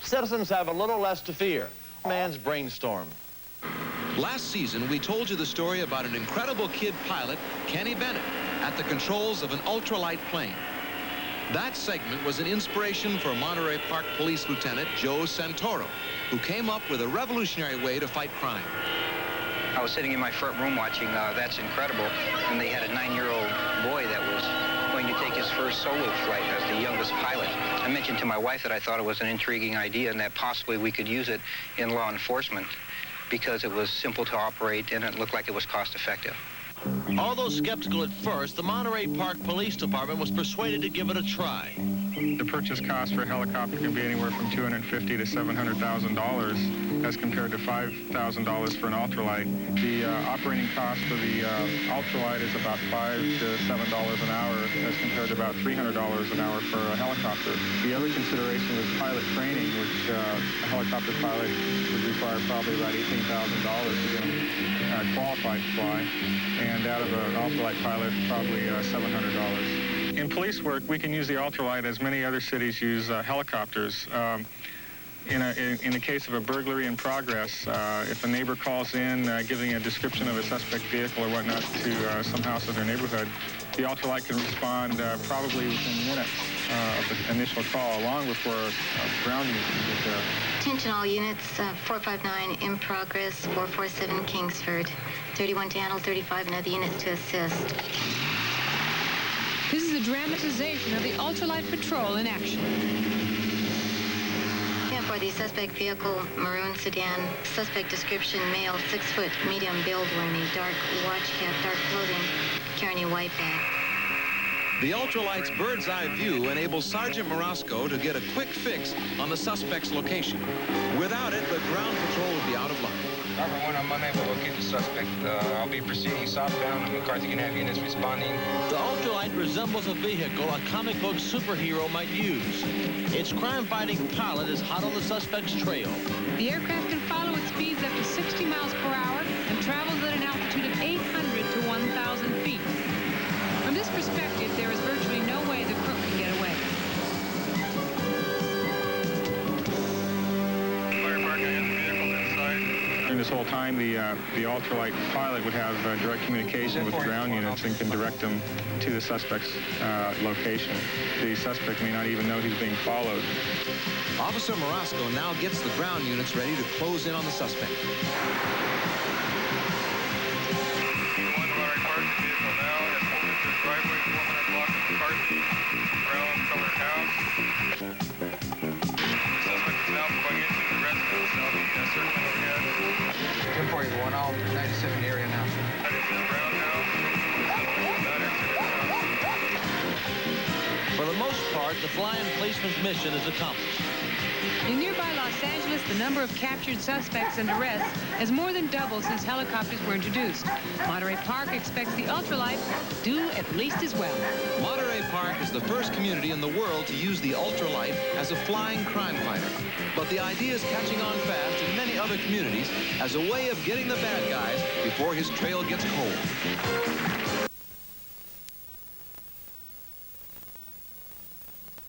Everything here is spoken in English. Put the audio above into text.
citizens have a little less to fear. Man's brainstorm. Last season, we told you the story about an incredible kid pilot, Kenny Bennett, at the controls of an ultralight plane. That segment was an inspiration for Monterey Park Police Lieutenant Joe Santoro, who came up with a revolutionary way to fight crime. I was sitting in my front room watching That's Incredible, and they had a 9-year-old boy that was going to take his first solo flight as the youngest pilot. I mentioned to my wife that I thought it was an intriguing idea and that possibly we could use it in law enforcement because it was simple to operate and it looked like it was cost-effective. Although skeptical at first, the Monterey Park Police Department was persuaded to give it a try. The purchase cost for a helicopter can be anywhere from $250,000 to $700,000 as compared to $5,000 for an ultralight. The operating cost for the ultralight is about $5 to $7 an hour as compared to about $300 an hour for a helicopter. The other consideration was pilot training, which a helicopter pilot would require probably about $18,000 to get them qualified to fly, and that of an ultralight pilot probably $700. In police work, we can use the ultralight as many other cities use helicopters. In the case of a burglary in progress, if a neighbor calls in giving a description of a suspect vehicle or whatnot to some house in their neighborhood, the ultralight can respond probably within minutes of the initial call, long before ground units can get there. Attention all units, 459 in progress, 447 Kingsford, 31 to handle, 35 and other units to assist. This is a dramatization of the ultralight patrol in action. For the suspect vehicle, maroon sedan. Suspect description, male, 6 foot, medium build, wearing a dark watch cap, dark clothing, carrying a white bag. The ultralight's bird's eye view enables Sergeant Morosco to get a quick fix on the suspect's location. Without it, the ground patrol would be out of luck. Number 1, I'm unable to locate the suspect. I'll be proceeding southbound, and McCarthy can have units responding. The ultralight resembles a vehicle a comic book superhero might use. Its crime-fighting pilot is hot on the suspect's trail. The aircraft can follow at speeds up to 60 miles per hour and travels at an altitude of 800 to 1,000 feet. From this perspective, there is virtually no way the crook can get away. During this whole time, the ultralight pilot would have direct communication with the ground units and can direct them to the suspect's location. The suspect may not even know he's being followed. Officer Morosco now gets the ground units ready to close in on the suspect. Driveway 400 block of McCarthy, brown-colored house. The suspect is now going into the residence. I'll be circling overhead. 1041, all 97 area now. That is the brown house. That exit is For the most part, the flying policeman's mission is accomplished. In nearby Los Angeles, the number of captured suspects and arrests has more than doubled since helicopters were introduced. Monterey Park expects the ultralight to do at least as well. Monterey Park is the first community in the world to use the ultralight as a flying crime fighter. But the idea is catching on fast in many other communities as a way of getting the bad guys before his trail gets cold.